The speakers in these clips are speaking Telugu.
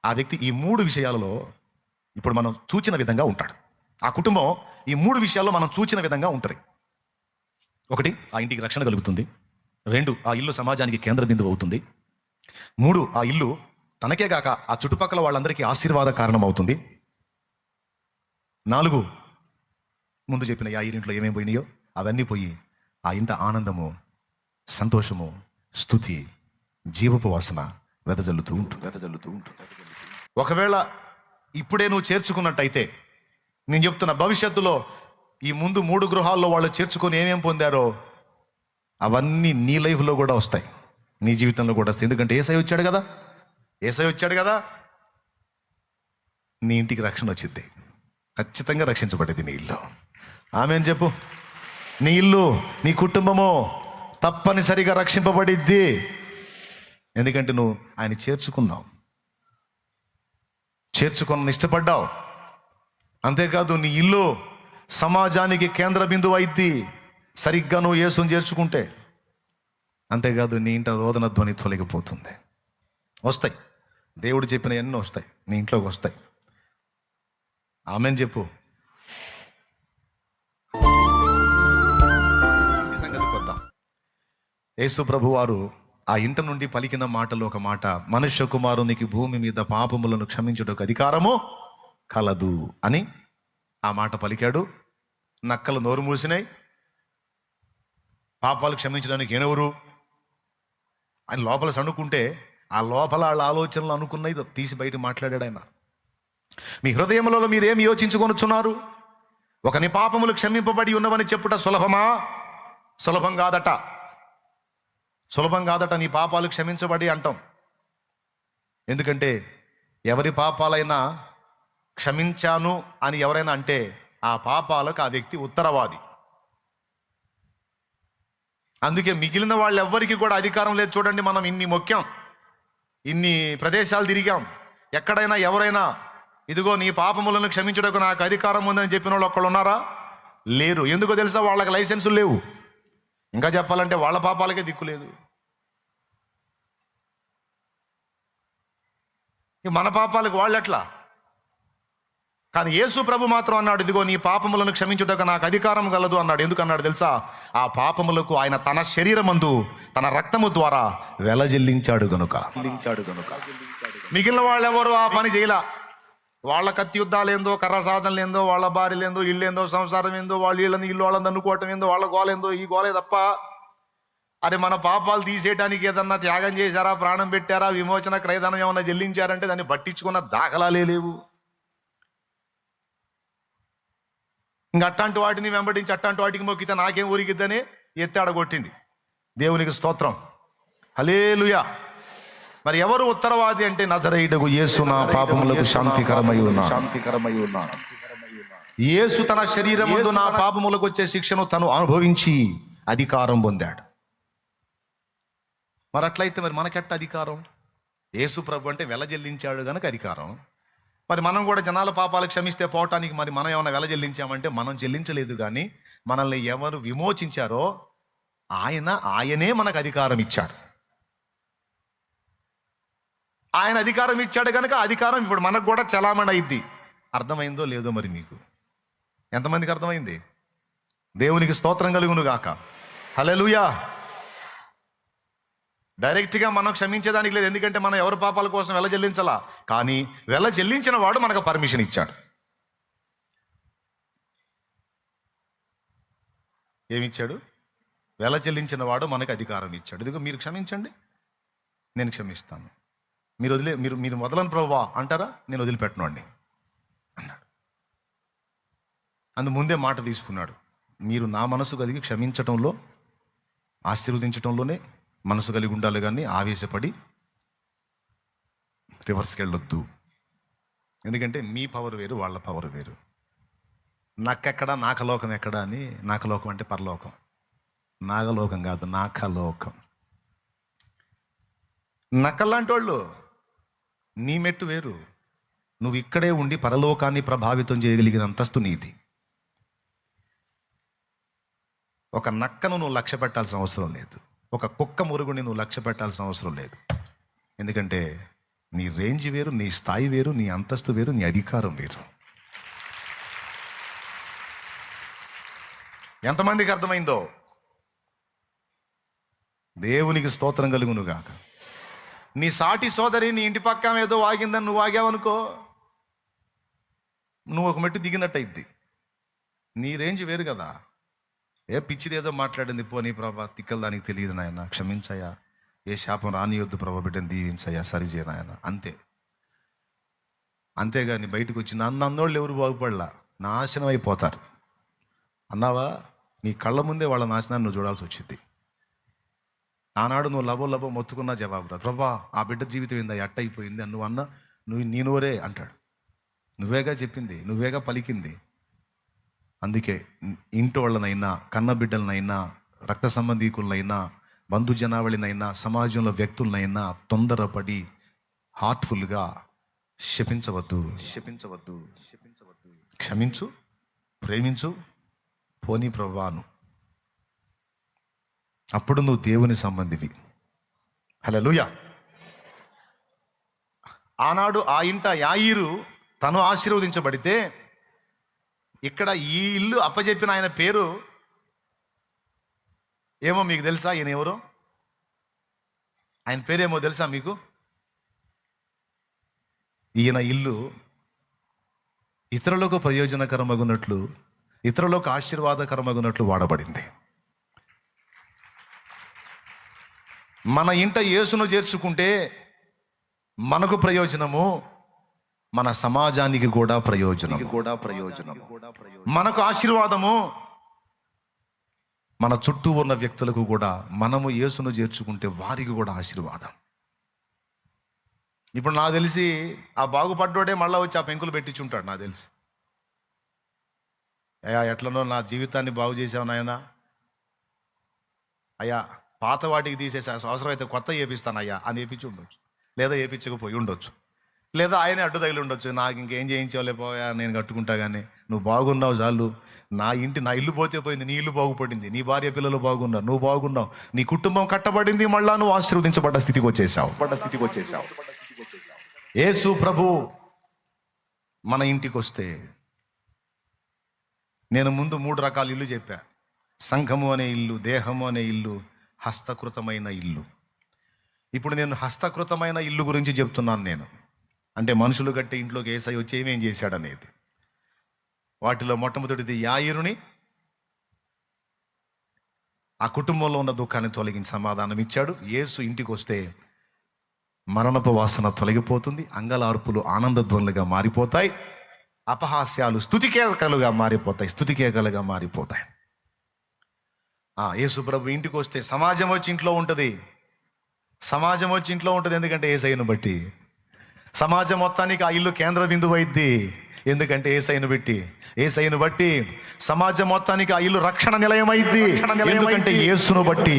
ఆ వ్యక్తి ఈ 3 విషయాలలో ఇప్పుడు మనం చూచిన విధంగా ఉంటాడు. ఆ కుటుంబం ఈ 3 విషయాల్లో మనం చూచిన విధంగా ఉంటుంది. 1, ఆ ఇంటికి రక్షణ కలుగుతుంది. 2, ఆ ఇల్లు సమాజానికి కేంద్ర బిందువు అవుతుంది. 3, ఆ ఇల్లు తనకే గాక ఆ చుట్టుపక్కల వాళ్ళందరికీ ఆశీర్వాద కారణం అవుతుంది. 4, ముందు చెప్పిన ఆ ఇంట్లో ఏమేమి పోయినాయో అవన్నీ పోయి ఆ ఇంట ఆనందము, సంతోషము, స్తుతి, జీవపు వాసన వెదజల్లుతూ ఉంటుంది. ఒకవేళ ఇప్పుడే నువ్వు చేర్చుకున్నట్టయితే, నేను చెప్తున్న భవిష్యత్తులో ఈ ముందు 3 గృహాల్లో వాళ్ళు చేర్చుకొని ఏమేం పొందారో అవన్నీ నీ లైఫ్లో కూడా వస్తాయి, నీ జీవితంలో కూడా వస్తాయి. ఎందుకంటే యేసయ్య వచ్చాడు కదా, నీ ఇంటికి రక్షణ వచ్చింది. ఖచ్చితంగా రక్షించబడేది నీ ఇల్లు. ఆమేన్ చెప్పు. నీ ఇల్లు, నీ కుటుంబము తప్పనిసరిగా రక్షింపబడిద్ది. ఎందుకంటే నువ్వు ఆయన చేర్చుకున్న ఇష్టపడ్డావు. అంతేకాదు నీ ఇల్లు సమాజానికి కేంద్ర బిందువు అయిద్ది సరిగ్గా నువ్వు యేసుని చేర్చుకుంటే. అంతేకాదు నీ ఇంట రోదన ధ్వని తొలగిపోతుంది. వస్తాయి, దేవుడు చెప్పిన ఎన్నో వస్తాయి, నీ ఇంట్లోకి వస్తాయి. ఆమేన్ చెప్పు. ఈ సంగతికి వద్దాం. యేసు ప్రభు వారు ఆ ఇంట నుండి పలికిన మాటలు ఒక మాట, మనుష్య కుమారునికి భూమి మీద పాపములను క్షమించుటకు అధికారము కలదు అని ఆ మాట పలికాడు. నక్కలు నోరు మూసినాయి. పాపాలు క్షమించడానికి ఏనెవరు ఆయన లోపల సణుకుంటే ఆ లోపల వాళ్ళ ఆలోచనలు అనుకున్నది తీసి బయట మాట్లాడాడు ఆయన. మీ హృదయములలో మీరేమి యోచించుకొనుచున్నారు? ఒకని పాపములు క్షమింపబడి ఉన్నవని చెప్పుట సులభమా? సులభం కాదట. నీ పాపాలు క్షమించబడి అంటాం. ఎందుకంటే ఎవరి పాపాలైనా క్షమించాను అని ఎవరైనా అంటే ఆ పాపాలకు ఆ వ్యక్తి ఉత్తరవాది. అందుకే మిగిలిన వాళ్ళు ఎవ్వరికి కూడా అధికారం లేదు. చూడండి, మనం ఇన్ని మొక్కాం, ఇన్ని ప్రదేశాలు తిరిగాం, ఎక్కడైనా ఎవరైనా ఇదిగో నీ పాపములను క్షమించుటకు నాకు అధికారం ఉందని చెప్పిన వాళ్ళు ఒక్కళ్ళు ఉన్నారా? లేరు. ఎందుకో తెలుసా? వాళ్ళకి లైసెన్సులు లేవు. ఇంకా చెప్పాలంటే వాళ్ళ పాపాలకే దిక్కు లేదు. మన పాపాలకు వాళ్ళు ఎట్లా? కానీ యేసు ప్రభు మాత్రం అన్నాడు, ఇదిగో నీ పాపములను క్షమించుటకు నాకు అధికారం కలదు అన్నాడు. ఎందుకు అన్నాడు తెలుసా? ఆ పాపములకు ఆయన తన శరీరమందు తన రక్తము ద్వారా వెలజల్లించాడు గనుక. మిగిలిన వాళ్ళు ఎవరు ఆ పని చేయలా. వాళ్ళ కత్తి యుద్ధాలు ఏందో, కర్ర సాధనలు ఏందో, వాళ్ళ భార్యలు ఏందో, ఇల్లు ఏందో, సంసారం ఏందో, వాళ్ళ ఇల్లు వాళ్ళని అనుకోవటం ఏందో, వాళ్ళ గోలేందో, ఈ గోలే తప్ప అరే మన పాపాలు తీసేయడానికి ఏదన్నా త్యాగం చేశారా, ప్రాణం పెట్టారా, విమోచన క్రయధనం ఏమన్నా చెల్లించారంటే దాన్ని పట్టించుకున్న దాఖలాలే లేవు. ఇంకా అట్లాంటి వాటిని వెంబడించి అట్లాంటి వాటికి మొక్కితే నాకేం ఊరికిద్దని ఎత్తాడగొట్టింది. దేవునికి స్తోత్రం, హల్లెలూయా. మరి ఎవరు ఉత్తరవాది అంటే నజరేయుడగు యేసు నా పాపములకు శాంతికరమై ఉన్నాడు. యేసు తన శరీరమందు నా పాపములకు వచ్చే శిక్షను తను అనుభవించి అధికారం పొందాడు. మరి అట్లయితే మరి మనకెట్ట అధికారం? యేసు ప్రభు అంటే వెలజల్లించాడు కనుక అధికారం. మరి మనం కూడా జనాల పాపాలు క్షమిస్తే పోవటానికి మరి మనం ఏమైనా వెలజల్లించామంటే మనం చెల్లించలేదు. కానీ మనల్ని ఎవరు విమోచించారో ఆయనే మనకు అధికారం ఇచ్చాడు. ఆయన అధికారం ఇచ్చాడు కనుక అధికారం ఇప్పుడు మనకు కూడా చలామణి అయింది. అర్థమైందో లేదో మరి మీకు? ఎంతమందికి అర్థమైంది? దేవునికి స్తోత్రం కలుగును గాక, హల్లెలూయా. డైరెక్ట్గా మనం క్షమించేదానికి లేదు, ఎందుకంటే మనం ఎవరి పాపాల కోసం వెల చెల్లించాలా. కానీ వెల చెల్లించిన వాడు మనకు పర్మిషన్ ఇచ్చాడు. ఏమిచ్చాడు? వెల చెల్లించిన వాడు మనకు అధికారం ఇచ్చాడు. ఇదిగో మీరు క్షమించండి, నేను క్షమిస్తాను. మీరు మొదలని ప్రభువా అంటారా? నేను వదిలిపెట్టను అండి అన్నాడు. అందు ముందే మాట తీసుకున్నాడు. మీరు నా మనసు కలిగి క్షమించటంలో, ఆశీర్వదించటంలోనే మనసు కలిగి ఉండాలి, కానీ ఆవేశపడి రివర్స్కి వెళ్ళొద్దు. ఎందుకంటే మీ పవర్ వేరు, వాళ్ళ పవర్ వేరు. నాకెక్కడ నాకలోకం ఎక్కడ అని. నాకలోకం అంటే పరలోకం, నాగలోకం కాదు, నాకలోకం. నక్కలాంటి వాళ్ళు నీ మెట్టు వేరు. నువ్వు ఇక్కడే ఉండి పరలోకాన్ని ప్రభావితం చేయగలిగిన అంతస్తు నీది. ఒక నక్కను నువ్వు లక్ష్య పెట్టాల్సిన అవసరం లేదు. ఒక కుక్క మురుగుని నువ్వు లక్ష్య పెట్టాల్సిన అవసరం లేదు. ఎందుకంటే నీ రేంజ్ వేరు, నీ స్థాయి వేరు, నీ అంతస్తు వేరు, నీ అధికారం వేరు. ఎంతమందికి అర్థమైందో? దేవునికి స్తోత్రం కలుగునుగాక. నీ సాటి సోదరి నీ ఇంటి పక్క ఏదో వాగిందని నువ్వు వాగావనుకో, నువ్వు ఒక మెట్టు దిగినట్టు అయింది. నీ రేంజ్ వేరు కదా. ఏ పిచ్చిది ఏదో మాట్లాడింది, పోనీ ప్రభా తిక్కలు దానికి తెలియదు నాయన, క్షమించయ్యా, ఏ శాపం రానియొద్దు ప్రభా, బిడ్డని దీవించయ్యా, సరిచేయ నాయన, అంతే. అంతేగాని బయటకు వచ్చి అన్నోళ్ళు ఎవరు బాగుపడలా, నాశనం అయిపోతారు అన్నావా, నీ కళ్ళ ముందే వాళ్ళ నాశనాన్ని నువ్వు చూడాల్సి వచ్చింది. ఆనాడు నువ్వు లబో మొత్తుకున్నా జవాబు రా, ప్రభా ఆ బిడ్డ జీవితం ఏందా ఎట్ట అయిపోయింది అని నువ్వు అన్నా, నీ నోరే అంటాడు. నువ్వేగా చెప్పింది, నువ్వేగా పలికింది. అందుకే ఇంటి వాళ్ళనైనా, కన్న బిడ్డలనైనా, రక్త సంబంధీకులనైనా, బంధు జనావళినైనా, సమాజంలో వ్యక్తులనైనా తొందరపడి హార్ట్ఫుల్గా శపించవద్దు. క్షమించు, ప్రేమించు, పోనీ ప్రభువాను. అప్పుడు నువ్వు దేవుని సంబంధివి. హల్లెలూయా. ఆనాడు ఆ ఇంట యాయీరు తను ఆశీర్వదించబడితే, ఇక్కడ ఈ ఇల్లు అప్పచెప్పిన ఆయన పేరు ఏమో మీకు తెలుసా? ఈయన ఎవరో? ఆయన పేరేమో తెలుసా మీకు? ఈయన ఇల్లు ఇతరులకు ప్రయోజనకరమగునట్లు, ఇతరులకు ఆశీర్వాదకరమగునట్లు వాడబడింది. మన ఇంట యేసును చేర్చుకుంటే మనకు ప్రయోజనము, మన సమాజానికి కూడా ప్రయోజనం. మనకు ఆశీర్వాదము, మన చుట్టూ ఉన్న వ్యక్తులకు కూడా మనము యేసును చేర్చుకుంటే వారికి కూడా ఆశీర్వాదం. ఇప్పుడు నాకు తెలిసి ఆ బాగుపడ్డోడే మళ్ళీ వచ్చి ఆ పెంకులు పెట్టించుంటాడు నాకు తెలిసి. అయ్యా ఎట్లనో నా జీవితాన్ని బాగు చేసావు నాయనా, అయ్యా పాత వాటికి తీసేసి అవసరమైతే కొత్త వేపిస్తాను అయ్యా అని వేపించి ఉండొచ్చు, లేదా వేపించకపోయి ఉండొచ్చు, లేదా ఆయనే అడ్డు తగిలి ఉండొచ్చు. నాకు ఇంకేం చేయించలేకపోయా, నేను కట్టుకుంటా, కానీ నువ్వు బాగున్నావు చాలు, నా ఇల్లు పోతే పోయింది, నీ ఇల్లు బాగుపడింది, నీ భార్య పిల్లలు బాగున్నారు, నువ్వు బాగున్నావు, నీ కుటుంబం కట్టబడింది, మళ్ళా నువ్వు ఆశీర్వదించబడ్డ స్థితికి వచ్చేసావు. యేసు ప్రభు మన ఇంటికి వస్తే, నేను ముందు 3 రకాల ఇల్లు చెప్పా. సంఘము అనే ఇల్లు, దేహము అనే ఇల్లు, హస్తకృతమైన ఇల్లు. ఇప్పుడు నేను హస్తకృతమైన ఇల్లు గురించి చెప్తున్నాను. నేను అంటే మనుషులు కట్టే ఇంట్లోకి యేసయ్య వచ్చి ఏమేం చేశాడనేది. వాటిలో మొట్టమొదటిది యాయీరుని ఆ కుటుంబంలో ఉన్న దుఃఖాన్ని తొలగించి సమాధానం ఇచ్చాడు. యేసు ఇంటికి వస్తే మరణపు వాసన తొలగిపోతుంది, అంగలార్పులు ఆనందధ్వనులుగా మారిపోతాయి, అపహాస్యాలు స్తుతికేకలుగా మారిపోతాయి. యేసు ప్రభు ఇంటికి వస్తే సమాజం వచ్చి ఇంట్లో ఉంటుంది. ఎందుకంటే యేసయ్యను బట్టి. సమాజం మొత్తానికి ఆ ఇల్లు కేంద్ర బిందువు అయింది, ఎందుకంటే యేసయ్యను బట్టి. సమాజం మొత్తానికి ఆ ఇల్లు రక్షణ నిలయం అయింది, ఎందుకంటే యేసును బట్టి.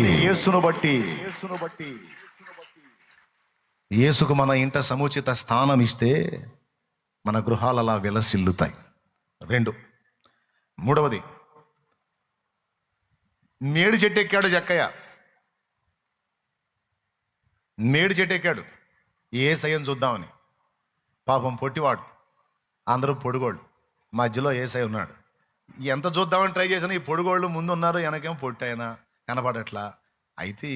యేసుకు మన ఇంట సముచిత స్థానం ఇస్తే మన గృహాలు అలా విలసిల్లుతాయి. 2, 3వది, మేడి చెట్టు ఎక్కాడు జక్కయ్య. మేడి చెట్టు ఎక్కాడు యేసయ్యను చూద్దామని. పాపం పొట్టివాడు, అందరూ పొడుగోళ్ళు, మధ్యలో యేసయ్య ఉన్నాడు. ఎంత చూద్దామని ట్రై చేసినా ఈ పొడుగోళ్ళు ముందు ఉన్నారు, వెనకేమో పొట్టి అయినా కనపడట్లా. అయితే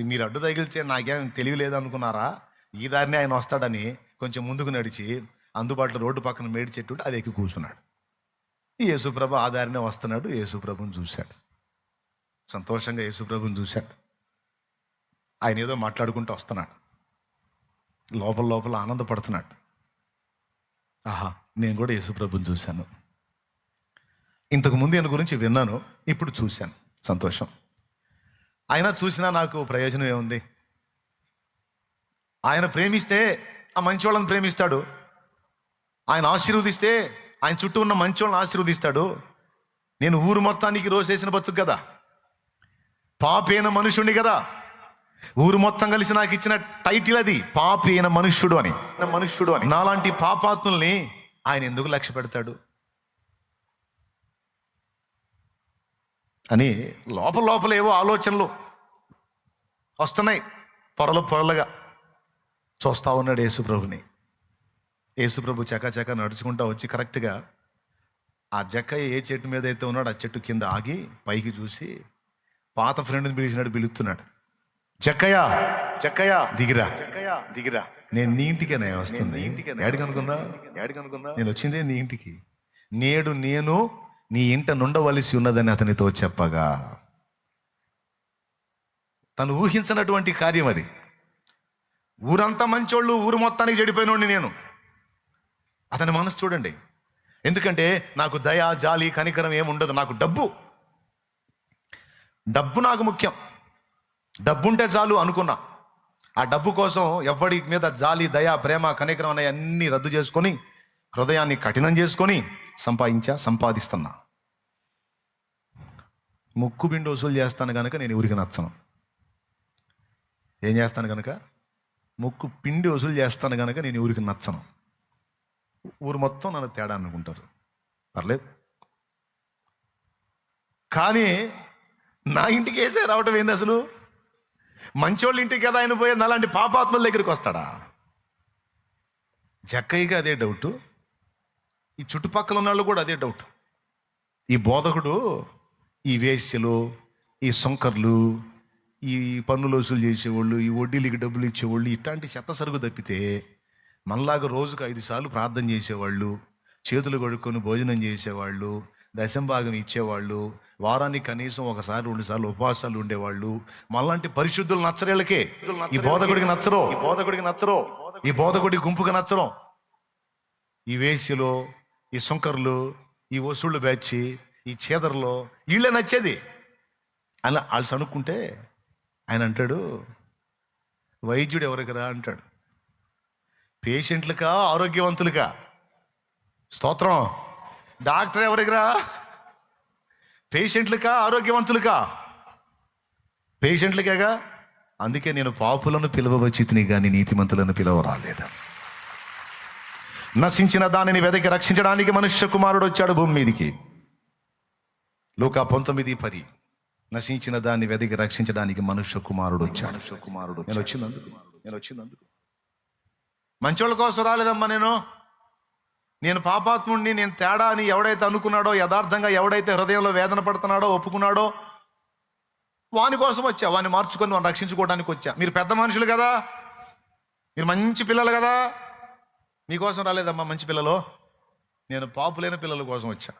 మీరు అడ్డు తగిలితే నాకేం తెలియలేదు అనుకున్నారా? ఈ దారిని ఆయన వస్తాడని కొంచెం ముందుకు నడిచి అందుబాటులో రోడ్డు పక్కన మేడి చెట్టు ఉంటే అది ఎక్కి కూర్చున్నాడు. యేసుప్రభు ఆ దారినే వస్తున్నాడు. యేసుప్రభుని చూశాడు, సంతోషంగా యేసుప్రభుని చూశాడు. ఆయన ఏదో మాట్లాడుకుంటూ వస్తున్నాడు, లోపల ఆనందపడుతున్నాడు. ఆహా, నేను కూడా యేసుప్రభుని చూశాను, ఇంతకుముందు ఆయన గురించి విన్నాను, ఇప్పుడు చూశాను, సంతోషం. ఆయన చూసినా నాకు ప్రయోజనం ఏముంది? ఆయన ప్రేమిస్తే ఆ మంచి వాళ్ళని ప్రేమిస్తాడు, ఆయన ఆశీర్వదిస్తే ఆయన చుట్టూ ఉన్న మంచి వాళ్ళని ఆశీర్వదిస్తాడు. నేను ఊరు మొత్తానికి రోజేసిన బతుకు కదా, పాపైన మనుషుడిని కదా. ఊరు మొత్తం కలిసి నాకు ఇచ్చిన టైటిల్ అది, పాపైన మనుష్యుడు అని. నాలాంటి పాపాత్ముల్ని ఆయన ఎందుకు లక్ష్య పెడతాడు అని లోపల ఏవో ఆలోచనలు వస్తున్నాయి పొరలుగా. చూస్తా ఉన్నాడు యేసుప్రభుని. యేసుప్రభు చకాచకా నడుచుకుంటా వచ్చి కరెక్ట్గా ఆ జక్కయ్య ఏ చెట్టు మీద అయితే ఉన్నాడో ఆ చెట్టు కింద ఆగి పైకి చూసి పాత ఫ్రెండ్ని పిలిచినాడు, పిలుస్తున్నాడు. జక్కయ్య, జక్కయ్య దిగిరా, దిగిరా, నేను నీ ఇంటికేనే వస్తుంది. ఏడికనుకున్నా నేను వచ్చిందే నీ ఇంటికి. నేడు నేను నీ ఇంట నుండవలసి ఉన్నదని అతనితో చెప్పగా, తను ఊహించినటువంటి కార్యం అది. ఊరంతా మంచోళ్ళు, ఊరు మొత్తానికి చెడిపోయినోడిని నేను. అతని మనసు చూడండి. ఎందుకంటే నాకు దయ, జాలి, కనికరం ఏముండదు. నాకు డబ్బు నాకు ముఖ్యం. డబ్బు ఉంటే చాలు అనుకున్నా. ఆ డబ్బు కోసం ఎవరి మీద జాలి, దయ, ప్రేమ, కనికరం అనే అన్ని రద్దు చేసుకొని హృదయాన్ని కఠినం చేసుకొని సంపాదిస్తున్నా. ముక్కు పిండి వసూలు చేస్తాను కనుక నేను ఊరికి నచ్చను. ఏం చేస్తాను కనుక? ముక్కు పిండి వసూలు చేస్తాను కనుక నేను ఊరికి నచ్చను. ఊరు మొత్తం నన్ను తేడా అనుకుంటారు, పర్లేదు. కానీ నా ఇంటికి వేసే రావటం ఏంది అసలు? మంచోళ్ళ ఇంటికి కదా ఆయన పోయేది, అలాంటి పాపాత్మల దగ్గరికి వస్తాడా? జక్కయ్యకి అదే డౌట్, ఈ చుట్టుపక్కల ఉన్న వాళ్ళు కూడా అదే డౌట్. ఈ బోధకుడు ఈ వేశ్యలు, ఈ సొంకర్లు, ఈ పన్నులు వసూలు చేసేవాళ్ళు, ఈ వడ్డీలకి డబ్బులు ఇచ్చేవాళ్ళు, ఇట్లాంటి చెత్త సరుకు తప్పితే మనలాగా రోజుకు 5 సార్లు ప్రార్థన చేసేవాళ్ళు, చేతులు కడుక్కొని భోజనం చేసేవాళ్ళు, దశంభాగం ఇచ్చేవాళ్ళు, వారానికి కనీసం 1 సారి 2 సార్లు ఉపవాసాలు ఉండేవాళ్ళు, మనలాంటి పరిశుద్ధులు నచ్చరేళ్ళకే. ఈ బోధకుడికి నచ్చరో, ఈ బోధకుడి గుంపుకి నచ్చరం. ఈ వేశ్యలో, ఈ సుంకర్లు, ఈ వసూళ్ళు బ్యాచ్, ఈ చేదర్లో వీళ్ళే నచ్చేది. అలా వాళ్ళు అనుకుంటే ఆయన అంటాడు, వైద్యుడు ఎవరికరా అంటాడు. పేషెంట్లకా, ఆరోగ్యవంతులకా? స్తోత్రం. డాక్టర్ ఎవరికిరా? పేషెంట్లకా, ఆరోగ్యవంతులకా? పేషెంట్లకేగా. అందుకే నేను పాపులను పిలవవచ్చితిని కానీ నీతిమంతులను పిలవరాలేదు. నశించిన దానిని వెదకి రక్షించడానికి మనుష్య కుమారుడు వచ్చాడు భూమి మీదికి. లూకా 19:10. నశించిన దాన్ని వెదకి రక్షించడానికి మనుష్య కుమారుడు వచ్చాడు. నేను వచ్చినందుకు మంచోళ్ళ కోసం రాలేదమ్మా. నేను పాపాత్ముడిని, నేను తేడా అని ఎవడైతే అనుకున్నాడో, యథార్థంగా ఎవడైతే హృదయంలో వేదన పడుతున్నాడో, ఒప్పుకున్నాడో, వాని కోసం వచ్చా. వాని మార్చుకొని వాడిని రక్షించుకోవడానికి వచ్చా. మీరు పెద్ద మనుషులు కదా, మీరు మంచి పిల్లలు కదా, మీకోసం రాలేదమ్మా మంచి పిల్లలు. నేను పాపులైన పిల్లల కోసం వచ్చా.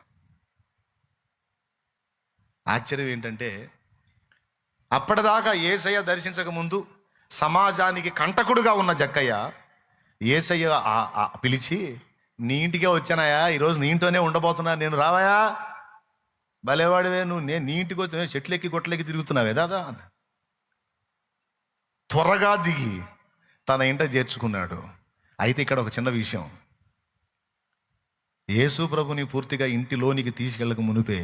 ఆశ్చర్యం ఏంటంటే, అప్పటిదాకా యేసయ్య దర్శించక ముందు సమాజానికి కంటకుడుగా ఉన్న జక్కయ్య యేసయ్య పిలిచి, నీ ఇంటికే వచ్చానాయా, ఈరోజు నీ ఇంట్లోనే ఉండబోతున్నా, నేను రావాయా, భలేవాడివే నువ్వు, నేను నీ ఇంటికి వచ్చి చెట్లెక్కి గొట్లెక్కి తిరుగుతున్నావే దాదా. త్వరగా దిగి తన ఇంట చేర్చుకున్నాడు. అయితే ఇక్కడ ఒక చిన్న విషయం. యేసు ప్రభుని పూర్తిగా ఇంటిలోనికి తీసుకెళ్ళక మునిపే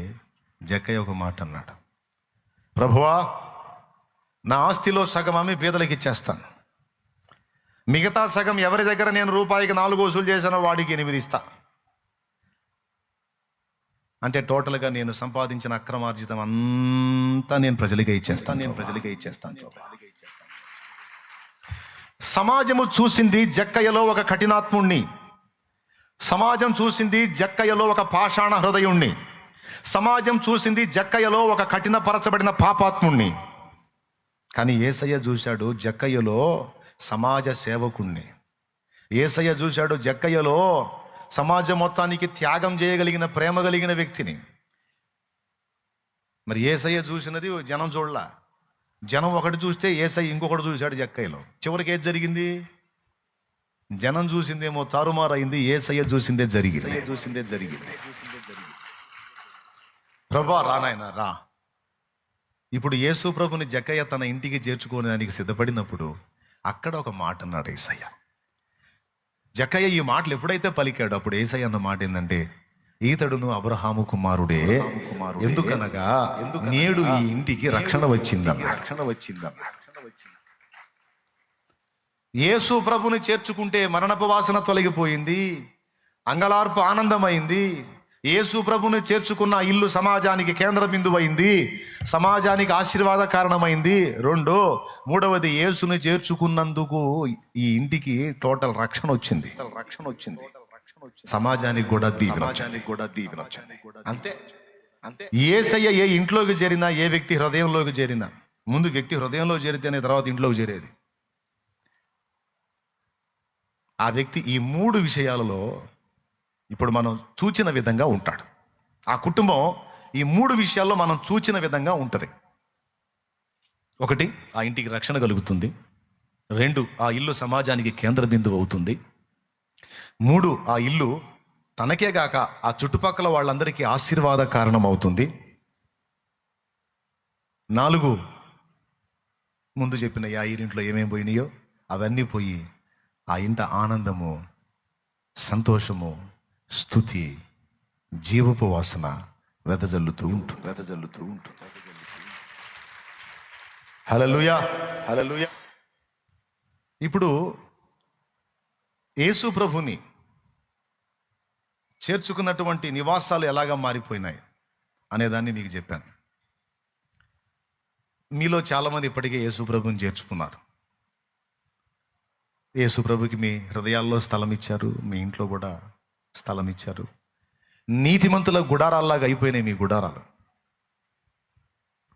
జక్కయ్య ఒక మాట అన్నాడు. ప్రభువా, నా ఆస్తిలో సగం అమ్మి పేదలకు ఇచ్చేస్తాను, మిగతా సగం ఎవరి దగ్గర నేను రూపాయికి 4 వసూలు చేశానో వాడికి 8 ఇస్తా. అంటే టోటల్గా నేను సంపాదించిన అక్రమార్జితం అంతా నేను ప్రజలకే ఇచ్చేస్తాను. సమాజము చూసింది జక్కయ్యలో ఒక కఠినాత్ముణ్ణి. సమాజం చూసింది జక్కయ్యలో ఒక పాషాణ హృదయుణ్ణి. సమాజం చూసింది జక్కయ్యలో ఒక కఠినపరచబడిన పాపాత్ముణ్ణి. కానీ యేసయ్య చూశాడు జక్కయ్యలో సమాజ సేవకుణ్ణి. యేసయ్య చూశాడు జక్కయ్యలో సమాజం మొత్తానికి త్యాగం చేయగలిగిన, ప్రేమ కలిగిన వ్యక్తిని. మరి యేసయ్య చూసినది జనం చూడలా. జనం ఒకటి చూస్తే యేసయ్య ఇంకొకటి చూశాడు జక్కయ్యలో. చివరికి ఏది జరిగింది? జనం చూసిందేమో తారుమారైంది, యేసయ్య చూసిందే జరిగింది. ప్రభా రానాయన రా. ఇప్పుడు యేసు ప్రభుని జక్కయ్య తన ఇంటికి చేర్చుకోవడానికి సిద్ధపడినప్పుడు అక్కడ ఒక మాట అన్నాడు యేసయ్య. జక్కయ్య ఈ మాటలు ఎప్పుడైతే పలికాడు అప్పుడు యేసయ్య అన్న మాట ఏంటంటే, ఈతడును అబ్రహాము కుమారుడే, ఎందుకనగా నేడు ఈ ఇంటికి రక్షణ వచ్చిందన్నాడు. యేసు ప్రభుని చేర్చుకుంటే మరణపు వాసన తొలగిపోయింది, అంగలార్పు ఆనందమైంది. యేసు ప్రభుని చేర్చుకున్న ఆ ఇల్లు సమాజానికి కేంద్ర బిందువైంది, సమాజానికి ఆశీర్వాద కారణమైంది. మూడవది యేసుని చేర్చుకున్నందుకు ఈ ఇంటికి టోటల్ రక్షణ వచ్చింది. సమాజానికి కూడా దీవెన వచ్చింది. అంతే అంతే. యేసయ్య ఏ ఇంట్లోకి చేరినా, ఏ వ్యక్తి హృదయంలోకి చేరినా, ముందు వ్యక్తి హృదయంలో చేరితేనే తర్వాత ఇంట్లోకి చేరేది. ఆ వ్యక్తి ఈ 3 విషయాలలో ఇప్పుడు మనం చూచిన విధంగా ఉంటాడు. ఆ కుటుంబం ఈ 3 విషయాల్లో మనం చూచిన విధంగా ఉంటుంది. 1, ఆ ఇంటికి రక్షణ కలుగుతుంది. 2, ఆ ఇల్లు సమాజానికి కేంద్ర బిందువు అవుతుంది. 3, ఆ ఇల్లు తనకే గాక ఆ చుట్టుపక్కల వాళ్ళందరికీ ఆశీర్వాద కారణం అవుతుంది. 4, ముందు చెప్పిన యాయిరింట్లో ఏమేమి పోయినాయో అవన్నీ పోయి ఆ ఇంట ఆనందము, సంతోషము, స్తుతి, జీవపు వాసన వెదజల్లుతూ ఉంటుంది. హల్లెలూయా, హల్లెలూయా. ఇప్పుడు యేసు ప్రభుని చేర్చుకున్నటువంటి నివాసాలు ఎలాగా మారిపోయినాయి అనేదాన్ని మీకు చెప్పాను. మీలో చాలామంది ఇప్పటికే యేసు ప్రభుని చేర్చుకున్నారు. యేసు ప్రభుకి మీ హృదయాల్లో స్థలం ఇచ్చారు, మీ ఇంట్లో కూడా స్థలం ఇచ్చారు. నీతిమంతుల గుడారాల్లాగా అయిపోయినాయి మీ గుడారాలు.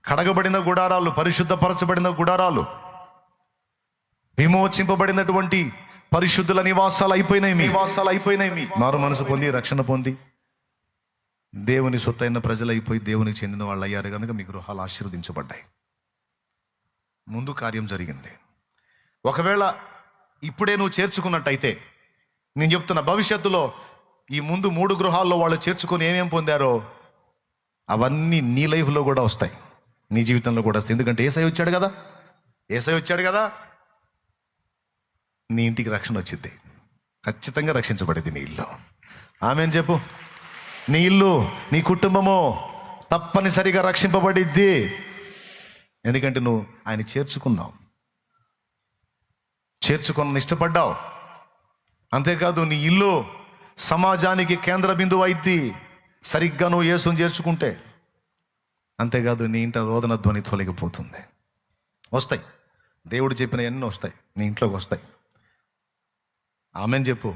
కడగబడిన గుడారాలు, పరిశుద్ధపరచబడిన గుడారాలు, విమోచింపబడినటువంటి పరిశుద్ధుల నివాసాలు అయిపోయినాయి మీ మారు మనసు పొంది, రక్షణ పొంది, దేవుని సొత్తైన ప్రజలు అయిపోయి దేవునికి చెందిన వాళ్ళు అయ్యారు కనుక మీ గృహాలు ఆశీర్వదించబడ్డాయి. ముందు కార్యం జరిగింది. ఒకవేళ ఇప్పుడే నువ్వు చేర్చుకున్నట్టయితే, నేను చెప్తున్న భవిష్యత్తులో ఈ ముందు 3 గృహాల్లో వాళ్ళు చేర్చుకొని ఏమేం పొందారో అవన్నీ నీ లైఫ్లో కూడా వస్తాయి, నీ జీవితంలో కూడా వస్తాయి. ఎందుకంటే యేసయ్య వచ్చాడు కదా. నీ ఇంటికి రక్షణ వచ్చింది, ఖచ్చితంగా రక్షించబడింది నీ ఇల్లు. ఆమేన్ చెప్పు. నీ ఇల్లు, నీ కుటుంబము తప్పనిసరిగా రక్షింపబడిద్ది. ఎందుకంటే నువ్వు ఆయన చేర్చుకున్నావు, ఇష్టపడ్డావు. అంతేకాదు నీ ఇల్లు సమాజానికి కేంద్ర బిందువు అయింది సరిగ్గా నువ్వు యేసుని చేర్చుకుంటే. అంతేకాదు నీ ఇంట రోదన ధ్వని తొలగిపోతుంది. వస్తాయి, దేవుడు చెప్పిన అన్నీ వస్తాయి, నీ ఇంట్లోకి వస్తాయి. ఆమేన్ చెప్పు.